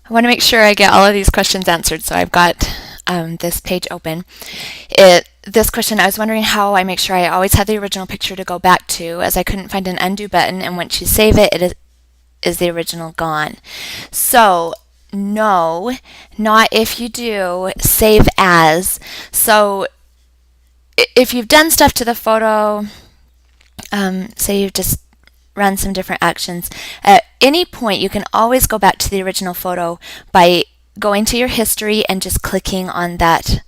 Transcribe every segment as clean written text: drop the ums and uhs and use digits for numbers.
I want to make sure I get all of these questions answered, so I've got this page open. This question, I was wondering how I make sure I always have the original picture to go back to, as I couldn't find an undo button, and once you save it, is the original gone. So no, not if you do save as. So if you've done stuff to the photo, say you've just run some different actions, at any point you can always go back to the original photo by going to your history and just clicking on that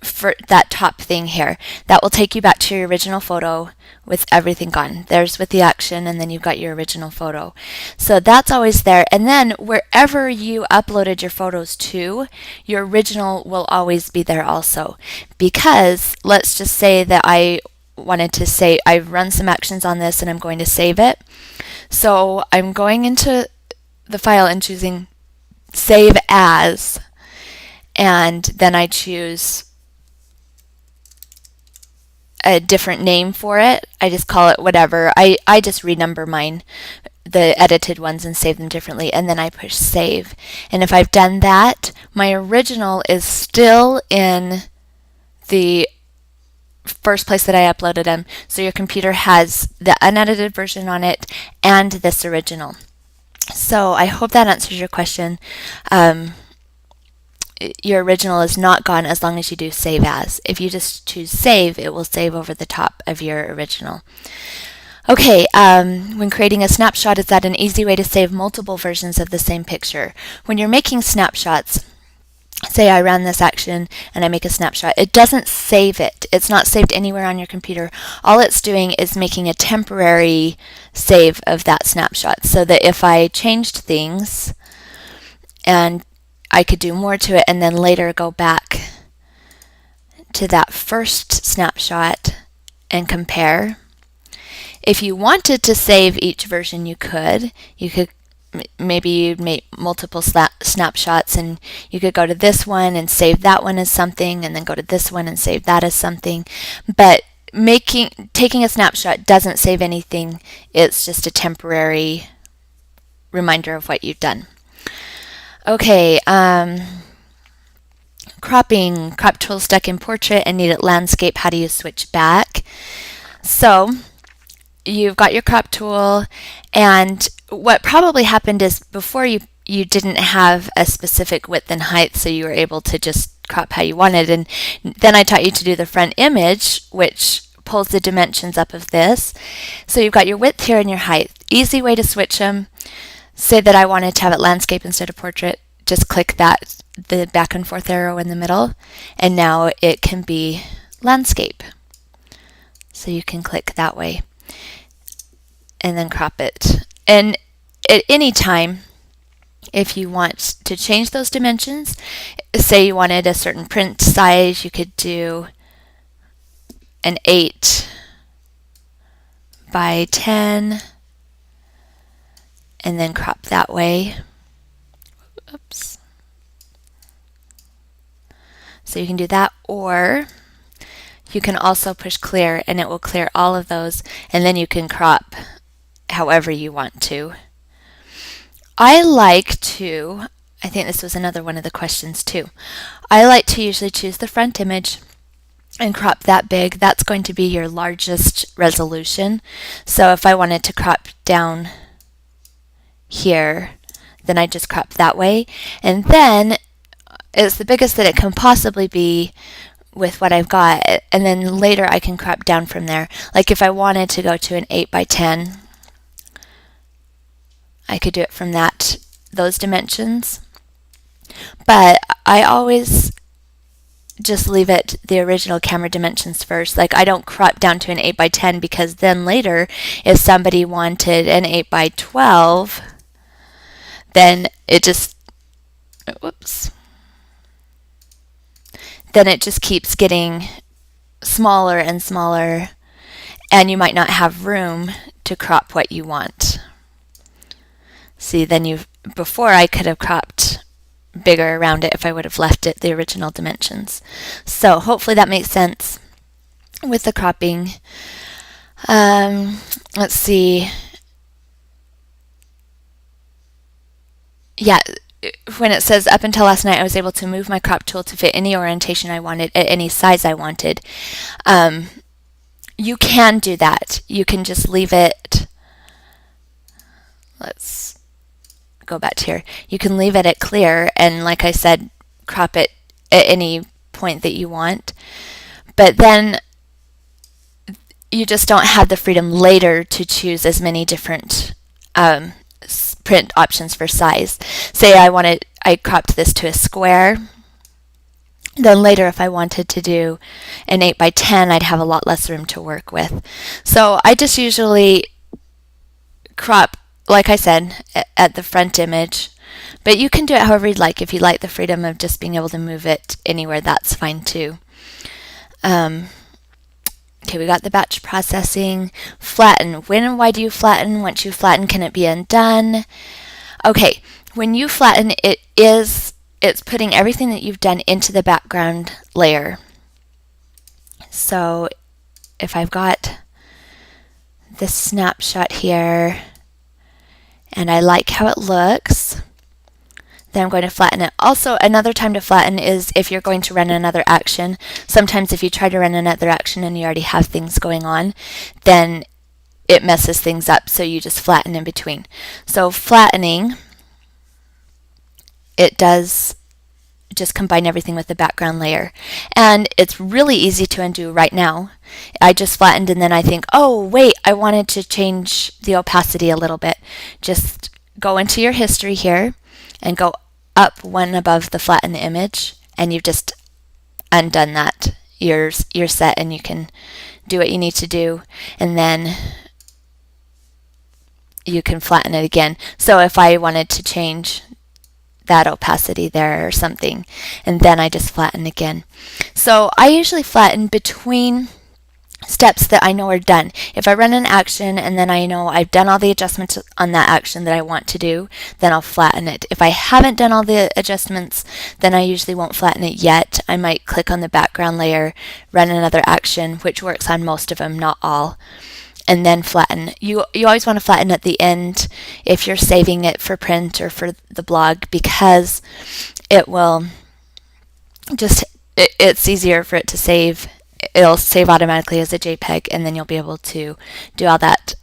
for that top thing here. That will take you back to your original photo with everything gone. There's with the action, and then you've got your original photo. So that's always there. And then wherever you uploaded your photos to, your original will always be there also. Because let's just say that I wanted to say I've run some actions on this and I'm going to save it. So I'm going into the file and choosing Save As, and then I choose a different name for it. I just call it whatever. I just renumber mine, the edited ones, and save them differently, and then I push save. And if I've done that, my original is still in the first place that I uploaded them. So your computer has the unedited version on it and this original. So I hope that answers your question. Your original is not gone as long as you do save as. If you just choose save, it will save over the top of your original. Okay, when creating a snapshot, is that an easy way to save multiple versions of the same picture? When you're making snapshots, say I ran this action and I make a snapshot, it doesn't save it. It's not saved anywhere on your computer. All it's doing is making a temporary save of that snapshot, so that if I changed things and I could do more to it and then later go back to that first snapshot and compare. If you wanted to save each version, you could. Maybe you'd make multiple snapshots, and you could go to this one and save that one as something, and then go to this one and save that as something. But taking a snapshot doesn't save anything. It's just a temporary reminder of what you've done. Okay, cropping. Crop tool stuck in portrait and need it landscape. How do you switch back? So you've got your crop tool, and what probably happened is before you didn't have a specific width and height, so you were able to just crop how you wanted. And then I taught you to do the front image, which pulls the dimensions up of this. So you've got your width here and your height. Easy way to switch them. Say that I wanted to have it landscape instead of portrait. Just click the back and forth arrow in the middle, and now it can be landscape. So you can click that way and then crop it. And at any time, if you want to change those dimensions, say you wanted a certain print size, you could do an 8 by 10 and then crop that way. Oops. So you can do that, or you can also push clear and it will clear all of those, and then you can crop however you want to. I think this was another one of the questions too. I like to usually choose the front image and crop that big. That's going to be your largest resolution. So if I wanted to crop down here, then I just crop that way. And then it's the biggest that it can possibly be with what I've got. And then later I can crop down from there. Like if I wanted to go to an 8 by 10, I could do it from those dimensions. But I always just leave it the original camera dimensions first. Like I don't crop down to an 8 by 10, because then later if somebody wanted an 8 by 12, then it just keeps getting smaller and smaller, and you might not have room to crop what you want. See, then before I could have cropped bigger around it if I would have left it the original dimensions. So hopefully that makes sense with the cropping. Let's see. Yeah, when it says up until last night, I was able to move my crop tool to fit any orientation I wanted at any size I wanted. You can do that. You can just leave it. Let's go back to here. You can leave it at clear and, like I said, crop it at any point that you want. But then you just don't have the freedom later to choose as many different print options for size. Say I cropped this to a square. Then later, if I wanted to do an 8 by 10, I'd have a lot less room to work with. So I just usually crop, like I said, at the front image. But you can do it however you'd like. If you like the freedom of just being able to move it anywhere, that's fine too. Okay, we got the batch processing. Flatten. When and why do you flatten? Once you flatten, can it be undone? Okay, when you flatten, it's putting everything that you've done into the background layer. So if I've got this snapshot here and I like how it looks, then I'm going to flatten it. Also, another time to flatten is if you're going to run another action. Sometimes if you try to run another action and you already have things going on, then it messes things up, so you just flatten in between. So flattening, it does just combine everything with the background layer. And it's really easy to undo right now. I just flattened and then I think, oh wait, I wanted to change the opacity a little bit. Just go into your history here and go up one above the flatten image, and you've just undone that. You're set and you can do what you need to do, and then you can flatten it again. So if I wanted to change that opacity there or something, and then I just flatten again. So I usually flatten between steps that I know are done. If I run an action and then I know I've done all the adjustments on that action that I want to do, then I'll flatten it. If I haven't done all the adjustments, then I usually won't flatten it yet. I might click on the background layer, run another action, which works on most of them, not all, and then flatten. You always want to flatten at the end if you're saving it for print or for the blog, because it will just, it's easier for it to save. It'll save automatically as a JPEG, and then you'll be able to do all that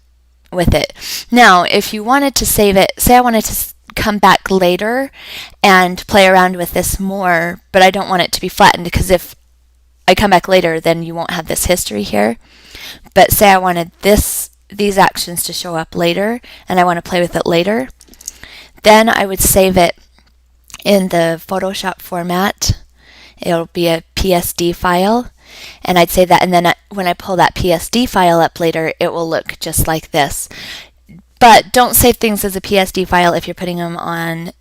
with it. Now, if you wanted to save it, say I wanted to come back later and play around with this more, but I don't want it to be flattened, because if I come back later, then you won't have this history here. But say I wanted these actions to show up later, and I want to play with it later, then I would save it in the Photoshop format. It'll be a PSD file. And I'd say that, and then when I pull that PSD file up later, it will look just like this. But don't save things as a PSD file if you're putting them on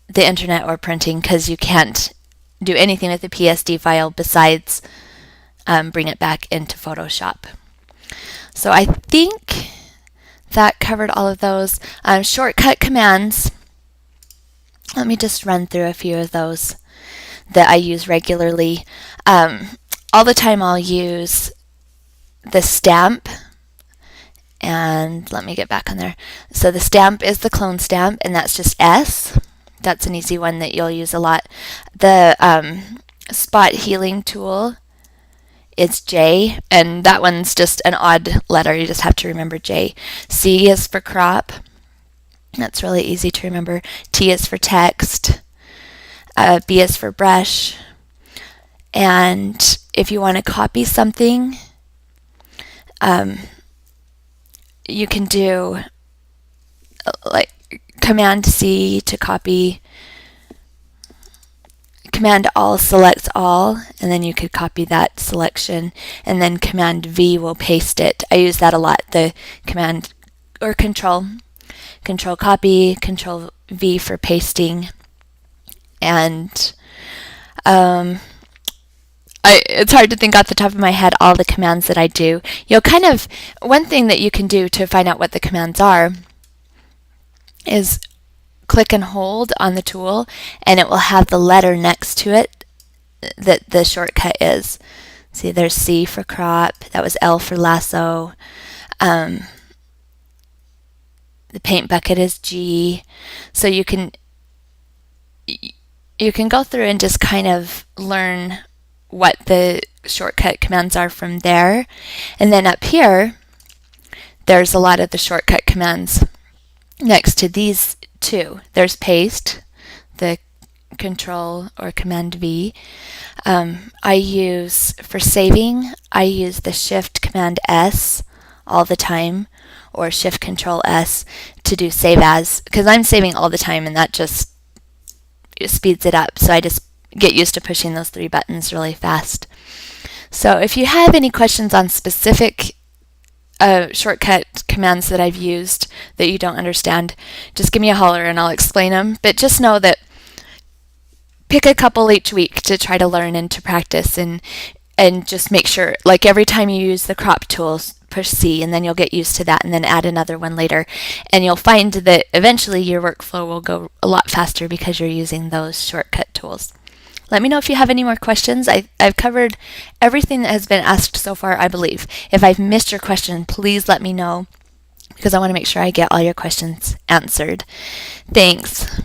the internet or printing, because you can't do anything with the PSD file besides bring it back into Photoshop. So I think that covered all of those. Shortcut commands. Let me just run through a few of those that I use regularly. All the time I'll use the stamp, and let me get back on there. So the stamp is the clone stamp, and that's just S. That's an easy one that you'll use a lot. The spot healing tool is J, and that one's just an odd letter. You just have to remember J. C is for crop. That's really easy to remember. T is for text. B is for brush. And if you want to copy something, you can do like Command C to copy. Command All selects all, and then you could copy that selection, and then Command V will paste it. I use that a lot. The Command or Control copy, Control V for pasting, and it's hard to think off the top of my head all the commands that I do. One thing that you can do to find out what the commands are is click and hold on the tool, and it will have the letter next to it that the shortcut is. See, there's C for crop, that was L for lasso. The paint bucket is G. So you can you can go through and just kind of learn what the shortcut commands are from there. And then up here, there's a lot of the shortcut commands next to these two. There's paste, the Control or Command V. I use, for saving, I use the Shift Command S all the time, or Shift Control S to do save as, because I'm saving all the time and that just speeds it up. So I just get used to pushing those three buttons really fast. So if you have any questions on specific shortcut commands that I've used that you don't understand, just give me a holler and I'll explain them. But just know that pick a couple each week to try to learn and to practice, and just make sure, like every time you use the crop tools, push C, and then you'll get used to that, and then add another one later. And you'll find that eventually your workflow will go a lot faster because you're using those shortcut tools. Let me know if you have any more questions. I've covered everything that has been asked so far, I believe. If I've missed your question, please let me know, because I want to make sure I get all your questions answered. Thanks.